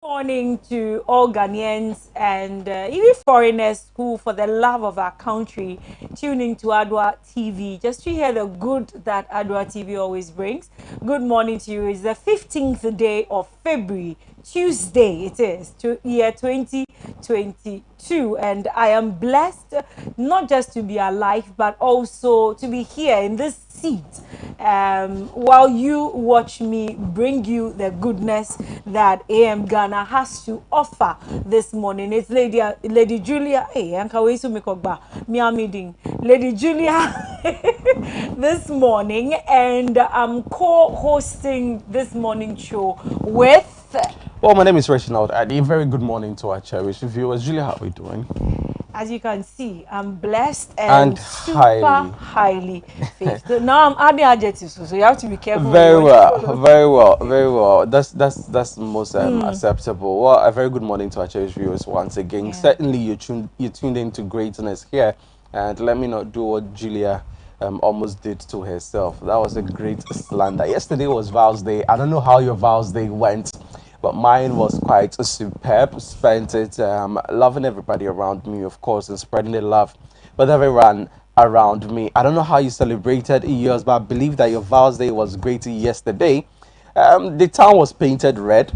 Morning to all Ghanaians and even foreigners who, for the love of our country, tune into Adwa TV just to hear the good that Adwa TV always brings. Good morning to you. It's the 15th day of February, Tuesday. It is year 2022, and I am blessed not just to be alive but also to be here in this seat while you watch me bring you the goodness that AM Ghana has to offer this morning. It's Lady Julia. Hey, Anka Wesu Mikogba, Miami Lady Julia this morning, and I'm co-hosting this morning show with. Well, my name is Reginald. A very good morning to our cherished viewers. Julia, how are we doing? As you can see, I'm blessed and, And super highly favored. Now I'm adding adjectives, so you have to be careful. very well, very well, very well. That's most acceptable. Well, a very good morning to our cherished viewers once again. Yeah. Certainly, you tuned into greatness here, and let me not do what Julia almost did to herself. That was a great slander. Yesterday was Val's Day. I don't know how your Val's Day went, but mine was quite superb. Spent it loving everybody around me, of course, and spreading the love with everyone around me. I don't know how you celebrated yours, but I believe that your Val's Day was great yesterday. The town was painted red.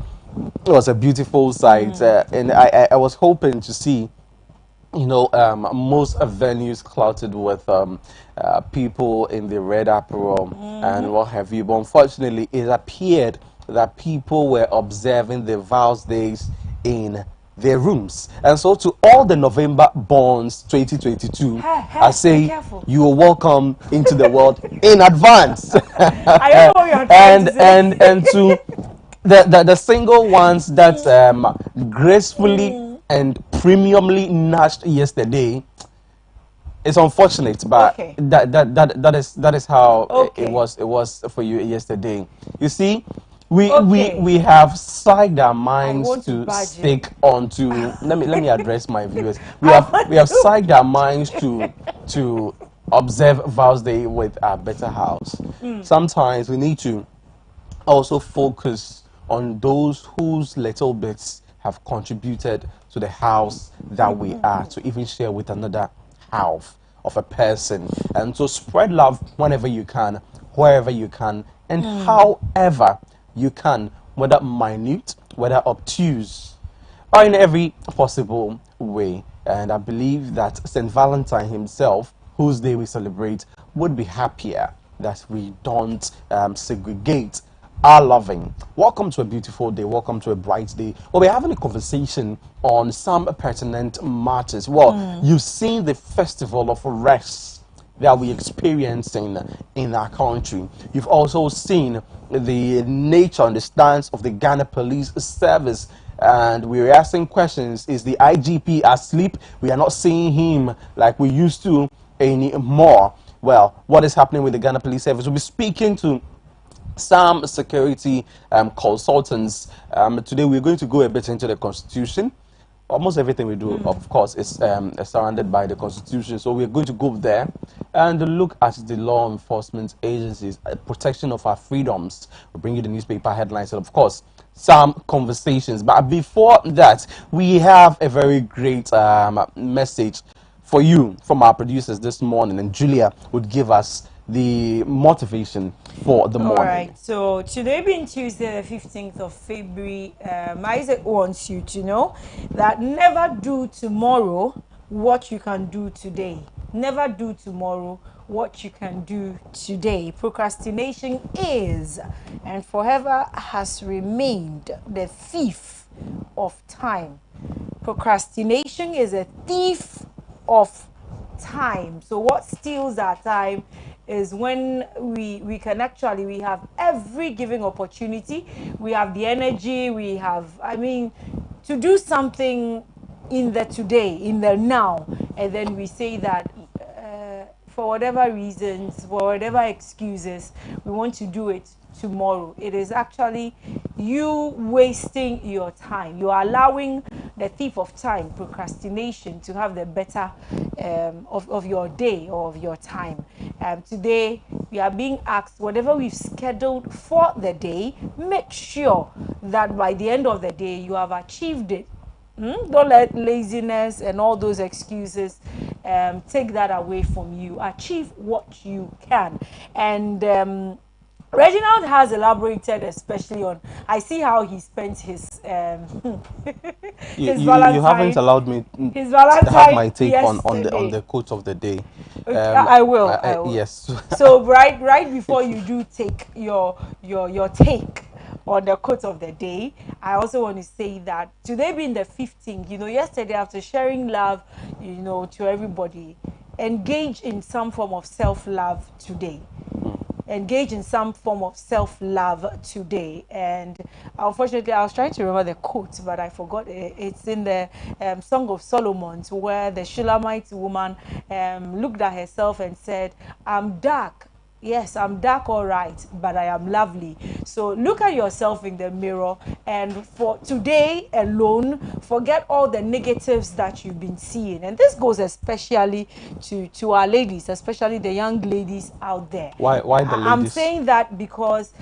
It was a beautiful sight, and I was hoping to see most venues clouded with people in the red apparel and what have you. But unfortunately, it appeared that people were observing the Vows Days in their rooms. And so to all the November borns 2022, I say you are welcome into the world in advance. I know what you're trying to say. And to the single ones that gracefully and premiumly nashed yesterday, it's unfortunate, but Okay. that is how Okay. it was for you yesterday. You see, we Okay. we have psyched our minds want to to budge stick onto. Let me address my viewers. We have psyched our minds to observe Vows Day with a better house. Sometimes we need to also focus on those whose little bits have contributed to the house that we are, to even share with another half of a person. And so spread love whenever you can, wherever you can, and however you can, whether minute, whether obtuse, or in every possible way. And I believe that St. Valentine himself, whose day we celebrate, would be happier that we don't segregate our loving. Welcome to a beautiful day. Welcome to a bright day. Well, we're having a conversation on some pertinent matters. Well, you've seen the festival of rest that we experience in our country. You've also seen the nature and the stance of the Ghana Police Service. And we're asking questions. Is the IGP asleep? We are not seeing him like we used to anymore. Well, what is happening with the Ghana Police Service? We'll be speaking to some security consultants. Today we're going to go a bit into the Constitution. Almost everything we do, of course, is surrounded by the Constitution. So we're going to go there and look at the law enforcement agencies, protection of our freedoms. We'll bring you the newspaper headlines and, of course, some conversations. But before that, we have a very great message for you from our producers this morning. And Julia would give us the motivation for the morning. All right. So today being Tuesday, the 15th of February, Isaac wants you to know that never do tomorrow what you can do today. Never do tomorrow what you can do today. Procrastination is and forever has remained the thief of time. Procrastination is a thief of time. So what steals our time is when we can actually, we have every given opportunity, we have the energy, we have, to do something in the today, in the now, and then we say that for whatever reasons, for whatever excuses, we want to do it tomorrow. It is actually you wasting your time. You are allowing the thief of time, procrastination, to have the better of your day or of your time. Today, we are being asked, whatever we've scheduled for the day, make sure that by the end of the day you have achieved it. Don't let laziness and all those excuses take that away from you. Achieve what you can. And Reginald has elaborated especially on, I see how he spent his his You haven't Valentine, allowed me his to have Valentine my take on yesterday. the quote of the day. Okay, I will. I will. Yes. So right before you do take your take on the quote of the day, I also want to say that today being the 15th, yesterday after sharing love, to everybody, engage in some form of self-love today. Engage in some form of self-love today. And unfortunately, I was trying to remember the quote, but I forgot it. It's in the Song of Solomon, where the Shulamite woman looked at herself and said, I'm dark. Yes, I'm dark, all right, but I am lovely. So look at yourself in the mirror, and for today alone, forget all the negatives that you've been seeing. And this goes especially to our ladies, especially the young ladies out there. Why the I'm ladies? saying that because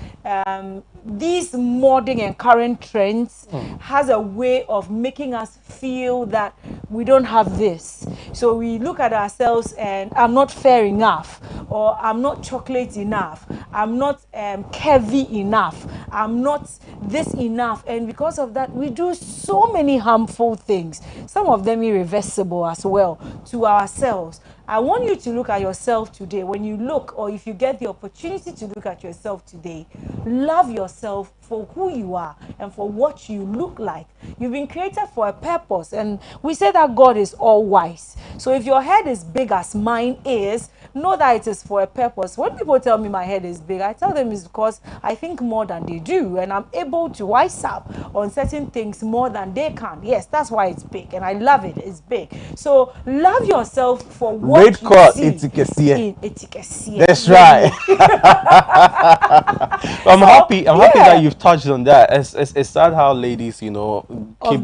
these modern and current trends has a way of making us feel that we don't have this. So we look at ourselves and I'm not fair enough, or I'm not chocolate enough, I'm not curvy enough, I'm not this enough. And because of that, we do so many harmful things, some of them irreversible as well, to ourselves. I want you to look at yourself today. When you look, or if you get the opportunity to look at yourself today, love yourself for who you are and for what you look like. You've been created for a purpose, and we say that God is all wise. So if your head is big as mine is, know that it is for a purpose. When people tell me my head is big, I tell them it's because I think more than they do, and I'm able to wise up on certain things more than they can. Yes, that's why it's big, and I love it. It's big. So love yourself for what Red you card, see. That's right. I'm happy. I'm happy that you've touched on that. It's sad how ladies, keep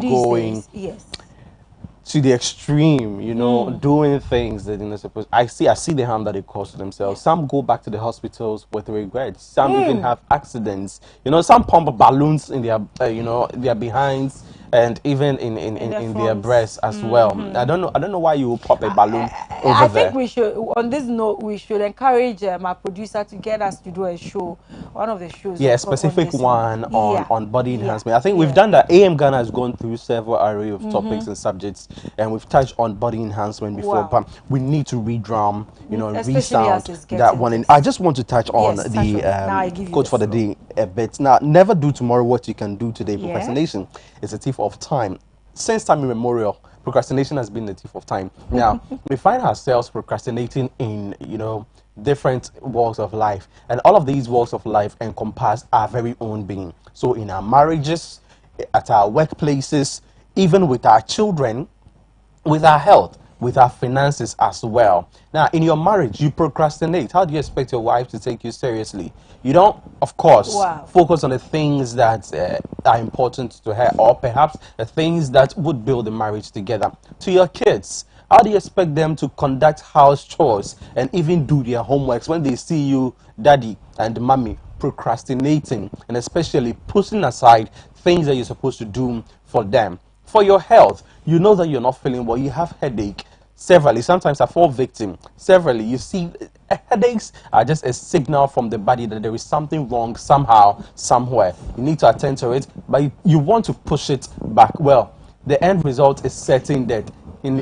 going Yes. to the extreme, doing things that they're not supposed. I see the harm that they cause to themselves. Some go back to the hospitals with regrets. Some even have accidents. Some pump balloons in their, their behinds, and even in their breasts as well. I don't know why you will pop a balloon over I there. think we should, on this note, we should encourage my producer to get us to do a show, one of the shows. Yeah, a specific one on body enhancement. I think we've done that. AM Ghana has gone through several array of topics and subjects, and we've touched on body enhancement before. Wow. But we need to redrum, Especially resound as it's that one. And I just want to touch on the quote for the day a bit. Now, never do tomorrow what you can do today. Procrastination is a thief of time. Since time immemorial, procrastination has been the thief of time. Now, we find ourselves procrastinating in, different walks of life, and all of these walks of life encompass our very own being. So in our marriages, at our workplaces, even with our children, with our health, with our finances as well. Now, in your marriage, you procrastinate. How do you expect your wife to take you seriously? You don't, of course, focus on the things that are important to her, or perhaps the things that would build the marriage together. To your kids, how do you expect them to conduct house chores and even do their homeworks when they see you, daddy and mommy, procrastinating, and especially putting aside things that you're supposed to do for them? For your health, you know that you're not feeling well, you have headache. Severally, sometimes I fall victim. Severally, you see, headaches are just a signal from the body that there is something wrong somehow, somewhere. You need to attend to it, but you want to push it back. Well, the end result is certain death.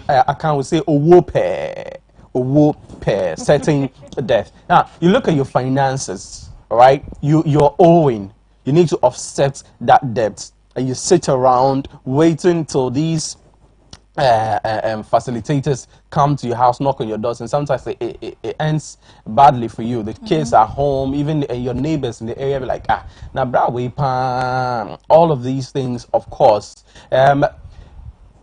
I can say certain death. Now, you look at your finances, all right? You're owing. You need to offset that debt, and you sit around waiting till these facilitators come to your house, knock on your doors, and sometimes it ends badly for you. The kids are home, even your neighbors in the area be like, now all of these things, of course,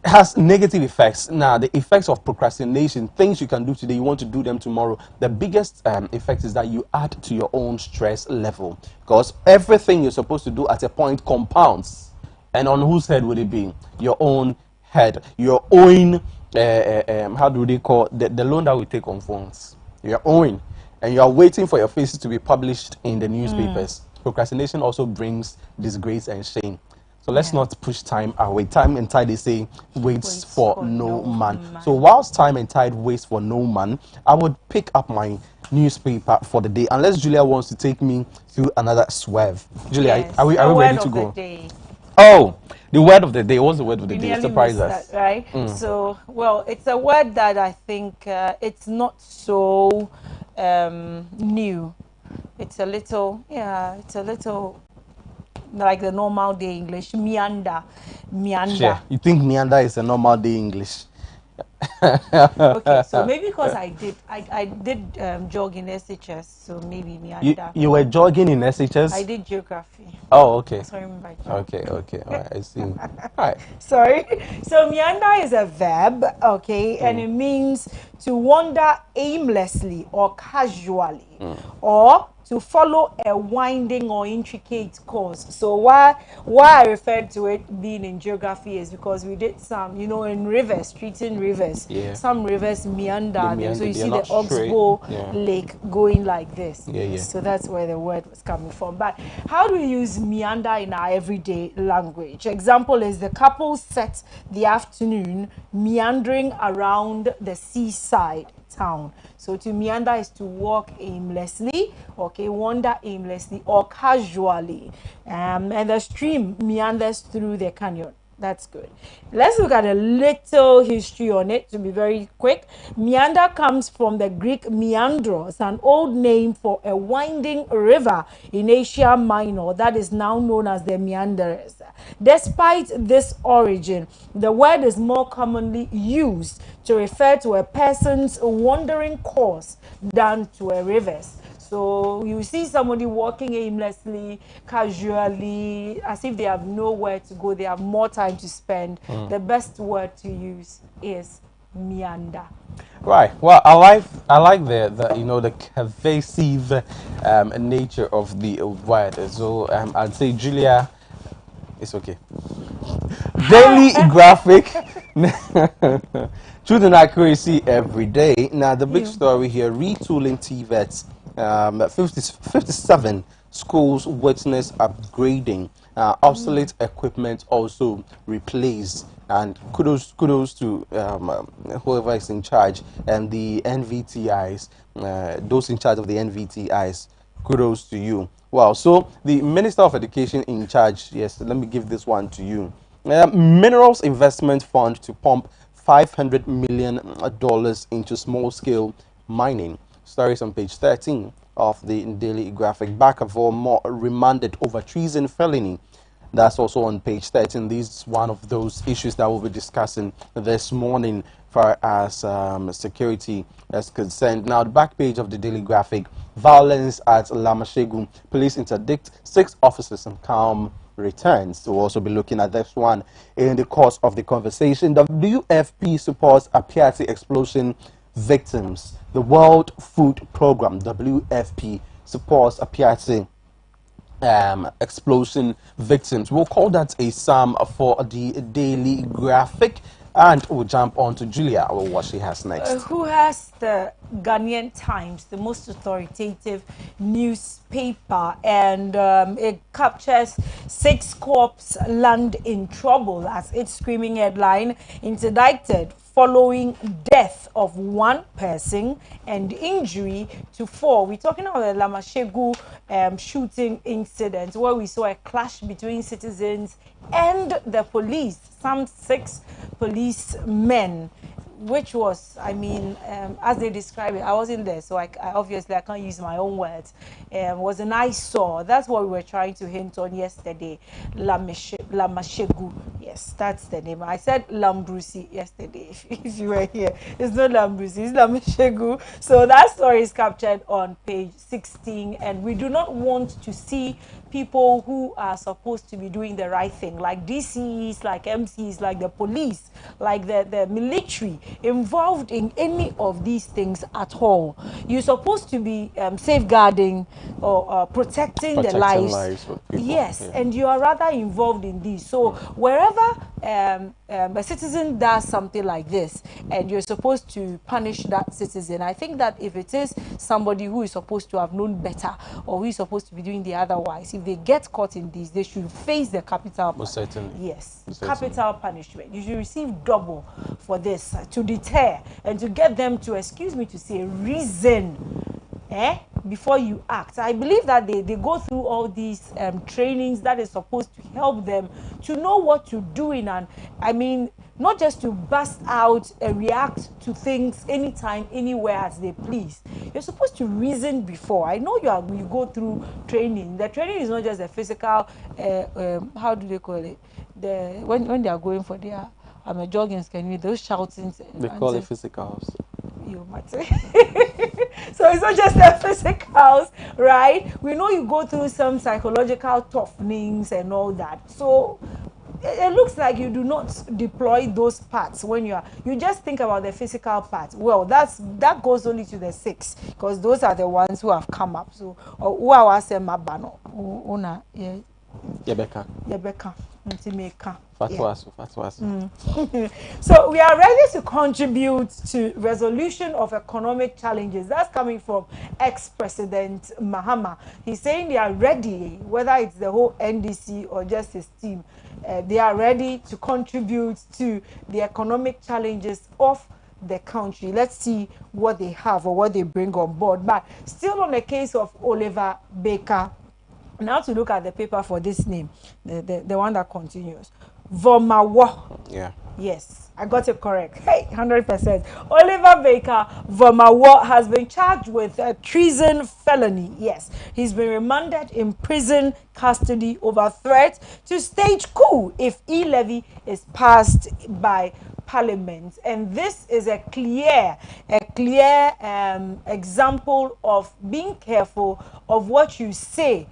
has negative effects. Now, the effects of procrastination, things you can do today, you want to do them tomorrow. The biggest effect is that you add to your own stress level, because everything you're supposed to do at a point compounds. And on whose head would it be? Your own head. You're owing, how do they call the loan that we take on phones? You're owing, and you're waiting for your faces to be published in the newspapers. Procrastination also brings disgrace and shame. So let's Yeah. not push time away. Time and tide, they say, waits Waits for for no no man. So man. whilst time and tide waits for no man, I would pick up my newspaper for the day, unless Julia wants to take me through another swerve. Julia, Yes, are the we ready word to of the go? day. Oh, the word of the day. What's the word of the You day? nearly Surprise missed that, us. right? So, well, it's a word that I think it's not so new. It's a little, yeah, it's a little like the normal day English. Meander, Sure. meander. You think meander is a normal day English? Okay, so maybe because I did jog in SHS, so maybe meander. You were jogging in I SHS? did geography. Oh, okay. So I remember I jogged. Okay, okay. All right, I see. All right. Sorry. So meander is a verb, okay, and it means to wander aimlessly or casually, or to follow a winding or intricate course. So why I referred to it being in geography is because we did some, in rivers, treating rivers. Yeah. Some rivers meander, They so meander, you they're see the not straight. Oxbow Yeah. Lake going like this. Yeah, yeah. So that's where the word was coming from. But how do we use meander in our everyday language? Example is the couple set the afternoon meandering around the seaside town. So to meander is to walk aimlessly, okay, wander aimlessly or casually. And the stream meanders through the canyon. That's good. Let's look at a little history on it to be very quick. Meander comes from the Greek meandros, an old name for a winding river in Asia Minor that is now known as the Meanders. Despite this origin, the word is more commonly used to refer to a person's wandering course than to a river's. So you see somebody walking aimlessly, casually, as if they have nowhere to go, they have more time to spend. The best word to use is meander. Right. Well, I like the pervasive nature of the word. So I'd say Julia, it's okay. Daily graphic, truth and accuracy every day. Now the big Yeah. story here: retooling TVETs. 57 schools witness upgrading. Obsolete equipment also replaced. And kudos to whoever is in charge and the NVTIs, those in charge of the NVTIs. Kudos to you. Wow. So the Minister of Education in charge. Yes, let me give this one to you. Minerals Investment Fund to pump $500 million into small-scale mining. Stories on page 13 of the Daily Graphic. Back for more remanded over treason felony. That's also on page 13. This is one of those issues that we'll be discussing this morning far as security is concerned. Now, the back page of the Daily Graphic, violence at Lamashegu. Police interdict 6 officers and calm returns. We'll also be looking at this one in the course of the conversation. WFP supports Apiati explosion victims. The World Food Program, WFP, supports Apiati explosion victims. We'll call that a sum for the Daily Graphic, and we'll jump on to Julia or what she has next. Who has the Ghanaian Times, the most authoritative newspaper, and it captures 6 corps land in trouble as its screaming headline: interdicted following death of 1 person and injury to 4. We're talking about the Lamashegu shooting incident where we saw a clash between citizens and the police. Some 6 policemen, which was, I mean, as they describe it, I wasn't there, so I obviously I can't use my own words. Was an eyesore. That's what we were trying to hint on yesterday. Lamashegu. Yes, that's the name. I said Lambrusi yesterday. If you were here, it's not Lambrusi, it's Lamashegu. So that story is captured on page 16, and we do not want to see people who are supposed to be doing the right thing, like DCs, like MCs, like the police, like the military, involved in any of these things at all. You're supposed to be safeguarding or protecting the Protecting lives. lives of people. Yes, Yeah. and you are rather involved in this. So wherever a citizen does something like this, and you're supposed to punish that citizen, I think that if it is somebody who is supposed to have known better, or who is supposed to be doing the otherwise, if they get caught in this, they should face the capital. Most certainly. Yes, Most certainly. capital punishment. You should receive double for this, to deter and to get them to, excuse me to say, reason before you act. I believe that they go through all these trainings that is supposed to help them to know what to do in, and I mean, not just to burst out and react to things anytime, anywhere as they please. You're supposed to reason before. I know you go through training. The training is not just a physical, how do they call it? When they are going for their jogging, can you those shouting? They call it physicals. You matter. So it's not just the physicals, right? We know you go through some psychological toughenings and all that. So it looks like you do not deploy those parts when you just think about the physical part. Well, that goes only to the 6, because those are the ones who have come up. So who are was mabano una Yebeka. So we are ready to contribute to resolution of economic challenges. That's coming from ex-president Mahama. He's saying they are ready, whether it's the whole NDC or just his team, they are ready to contribute to the economic challenges of the country. Let's see what they have or what they bring on board. But still on the case of Oliver Baker, now to look at the paper for this name, the one that continues. Vomawo. Yeah. Yes, I got it correct. Hey, 100%. Oliver Baker Vomawo has been charged with a treason felony. Yes, he's been remanded in prison custody over threat to stage coup if e-levy is passed by Parliament. And this is a clear example of being careful of what you say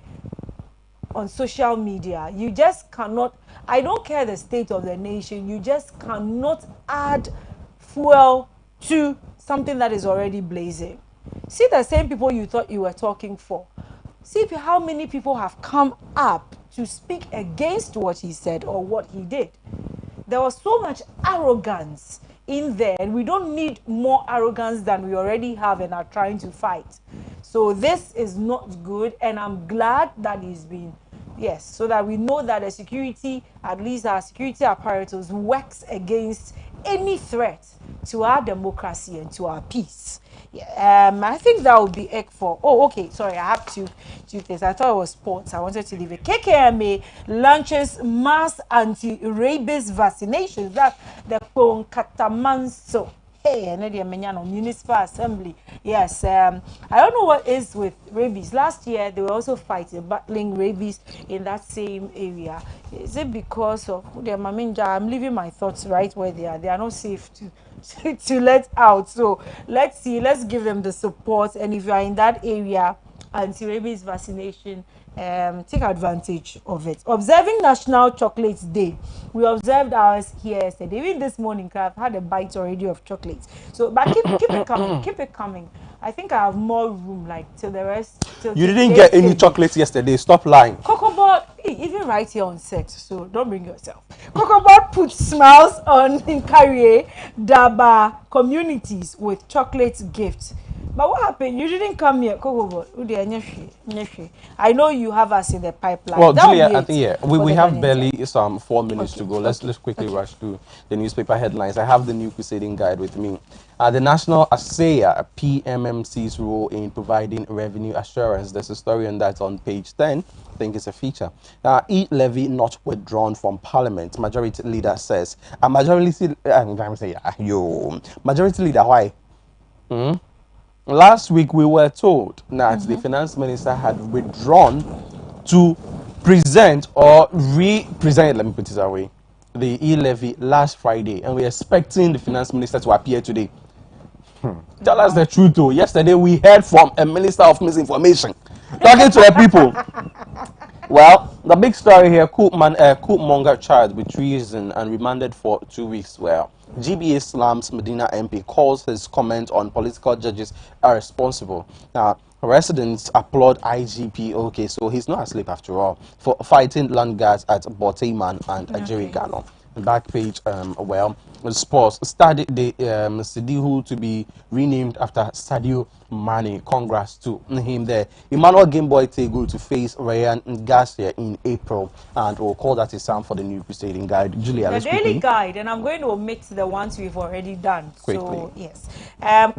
on social media. You just cannot, I don't care the state of the nation, you just cannot add fuel to something that is already blazing. See the same people you thought you were talking for. See how many people have come up to speak against what he said or what he did. There was so much arrogance in there, and we don't need more arrogance than we already have and are trying to fight. So this is not good, and I'm glad that he's been, yes, so that we know that the security, at least our security apparatus, works against any threat to our democracy and to our peace. Yeah, I think that would be it for. Oh, okay. Sorry, I have two things. I thought it was sports. I wanted to leave it. KKMA launches mass anti-rabies vaccinations. That's the Katamanso. Hey, and the municipal assembly. Yes. I don't know what is with rabies. Last year they were also battling rabies in that same area. Is it because of I'm leaving my thoughts right where they are. They are not safe to let out. So let's see. Let's give them the support. And if you are in that area, anti-rabies vaccination, take advantage of it. Observing National Chocolate Day. We observed ours here yesterday. Even this morning, I've had a bite already of chocolates. So, but keep it coming. Keep it coming. I think I have more room, like till the rest. You didn't get any chocolates yesterday. Stop lying. Cocobot, even right here on set, so don't bring yourself. Cocobot puts smiles on Carrier Daba communities with chocolate gifts. But what happened? You didn't come here, Cocobot. I know you have us in the pipeline. Well, Julia, I think we have barely some 4 minutes to go. Let's quickly rush through the newspaper headlines. I have the new Crusading guide with me. The National ASEA PMMC's role in providing revenue assurance. There's a story on that on page 10. I think it's a feature. E-levy not withdrawn from Parliament. Majority leader says. Majority leader, why? Last week we were told that the finance minister had withdrawn to present or re-present, let me put it that way, the e-levy last Friday, and we're expecting the finance minister to appear today. Tell us the truth though. Yesterday we heard from a minister of misinformation talking to the people. Well, the big story here, coup-monger charged with treason and remanded for 2 weeks. Well, GBA slams Medina MP, calls his comment on political judges are responsible. Now, residents applaud IGP, okay, so he's not asleep after all, for fighting land guards at Boteman and Ajiri Gano. back page, well, sports started the Sidihu to be renamed after Sadio Mane. Congrats to him there. Emmanuel Gameboy Tego to face Ryan Garcia in April, and we'll call that a sound for the new Crusading guide. Julia, The let's daily quickly. guide, and I'm going to omit the ones we've already done. Quickly. So yes,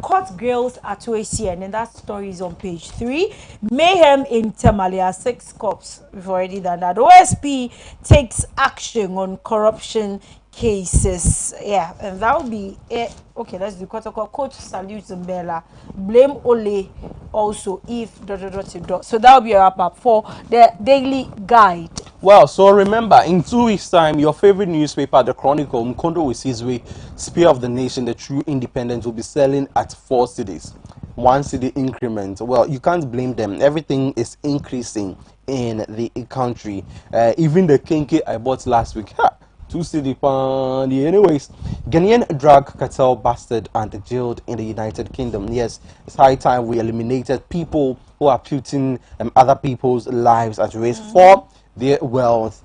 court grills at OACN, and that story is on page 3. Mayhem in Tamalia, 6 cops. We've already done that. OSP takes action on corruption cases. Yeah, and that will be it. Okay, let's do protocol. Coach salutes Mbella. Blame Ole also if dot dot dot dot. So that will be a wrap up for the daily guide. Well, so remember, in 2 weeks' time, your favorite newspaper, The Chronicle, Mkondo Wisizwe, Spear of the Nation, the True Independent, will be selling at 4 cities. 1 city increment. Well, you can't blame them. Everything is increasing in the country. Even the Kenke I bought last week. Ha! 2 city pound. Anyways, Ghanaian drug cartel busted and jailed in the United Kingdom. Yes, it's high time we eliminated people who are putting other people's lives at risk for their wealth,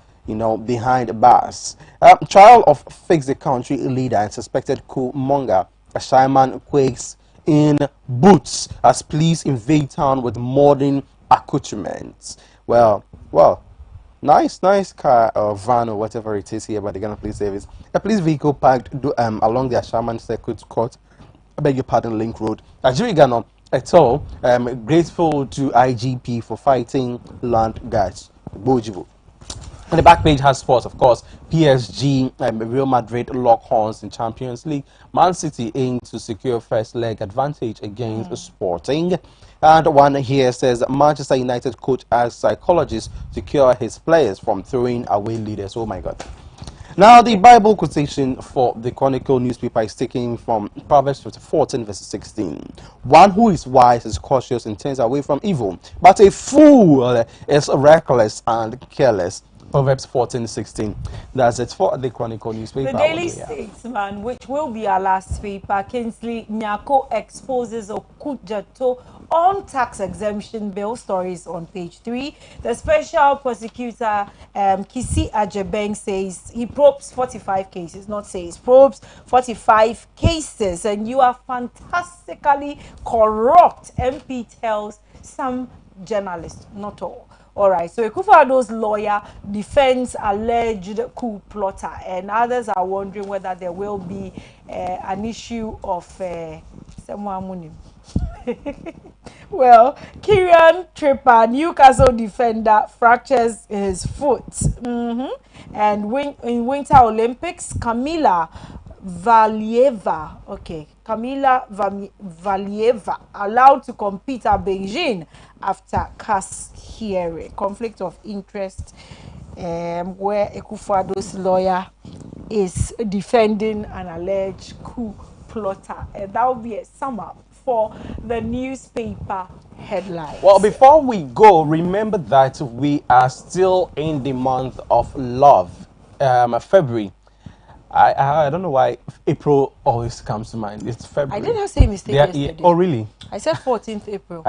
behind bars. Trial of fix the country leader and suspected coup monger, Ashaiman quakes in boots as police invade town with modern accoutrements. Well. Nice car or van or whatever it is here by the Ghana Police Service. A police vehicle parked along the Ashaman Circuit Court, I beg your pardon, Link Road. Nigeria Ghana at all. Grateful to IGP for fighting land guards. Bojibo. And the back page has sports, of course. PSG, Real Madrid lock horns in Champions League. Man City aim to secure first leg advantage against Sporting. And one here says Manchester United coach asks psychologists to cure his players from throwing away leaders. Oh my God. Now, the Bible quotation for the Chronicle newspaper is taken from Proverbs 14, verse 16. One who is wise is cautious and turns away from evil, but a fool is reckless and careless. Proverbs 14:16. That's it for the Chronicle newspaper. The Daily Statesman, which will be our last paper, Kingsley Nyako exposes Okujato on tax exemption bill. Stories on page 3. The special prosecutor, Kisi Ajebeng, says he probes 45 cases, not says, probes 45 cases, and you are fantastically corrupt, MP tells some journalists, not all. All right, so Ekufuado's lawyer defends alleged coup plotter, and others are wondering whether there will be an issue of someone. Well, Kieran Tripper, Newcastle defender, fractures his foot. And in Winter Olympics, Kamila Valieva allowed to compete at Beijing after CAS hearing. Conflict of interest, where Ekufuado's lawyer is defending an alleged coup plotter. And that will be a sum up for the newspaper headlines. Well, before we go, remember that we are still in the month of love, February. I don't know why April always comes to mind. It's February. I did not say mistake yesterday. Oh, really? I said 14th April.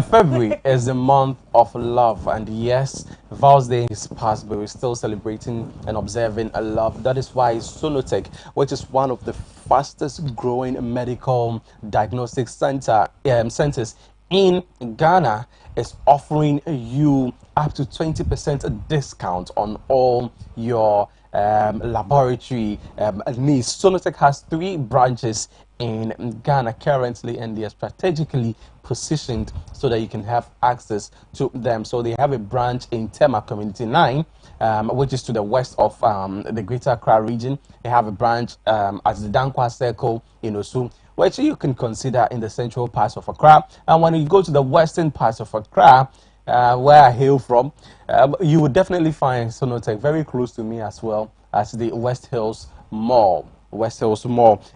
February is the month of love, and yes, Vows Day is past, but we're still celebrating and observing a love. That is why Sonotech, which is one of the fastest growing medical diagnostic centers in Ghana, is offering you up to 20% discount on all your laboratory needs. Sonotech has 3 branches in Ghana currently, and they are strategically positioned so that you can have access to them. So they have a branch in Tema Community 9, which is to the west of the Greater Accra region. They have a branch at the Dankwa Circle in Osu, which you can consider in the central parts of Accra. And when you go to the western parts of Accra, where I hail from, you would definitely find Sonotech very close to me as well as the West Hills Mall.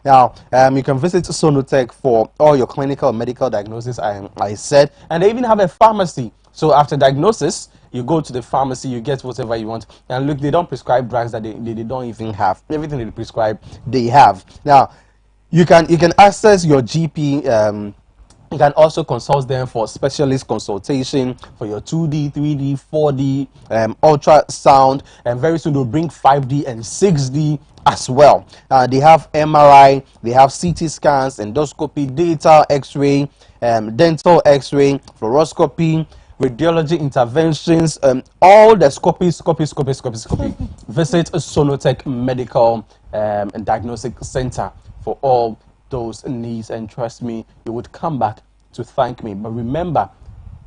Now, you can visit Sonotech for all your clinical and medical diagnosis, I said, and they even have a pharmacy. So after diagnosis, you go to the pharmacy, you get whatever you want. And look, they don't prescribe drugs that they don't even have. Everything they prescribe, they have. Now, you can access your GP You can also consult them for specialist consultation for your 2D, 3D, 4D, ultrasound, and very soon they'll bring 5D and 6D as well. They have MRI, they have CT scans, endoscopy, data, X-ray, dental X-ray, fluoroscopy, radiology interventions, all the scopy. Visit Sonotech Medical and Diagnostic Center for all those needs, and trust me, you would come back to thank me. But remember,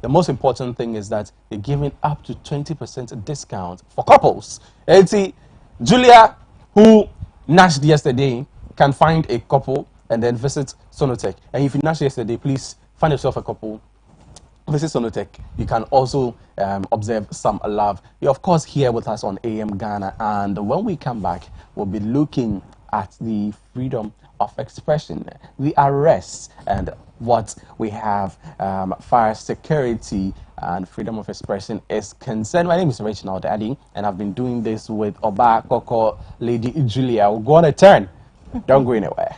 the most important thing is that they're giving up to 20% discount for couples. And see, Julia, who gnashed yesterday, can find a couple and then visit Sonotech. And if you gnashed yesterday, please find yourself a couple. Visit Sonotech. You can also observe some love. You're of course here with us on AM Ghana, and when we come back, we'll be looking at the freedom of expression, the arrests, and what we have fire security and freedom of expression is concerned. My name is Reginald Addy, and I've been doing this with Oba Koko, Lady Julia. We'll go on a turn. Don't go anywhere.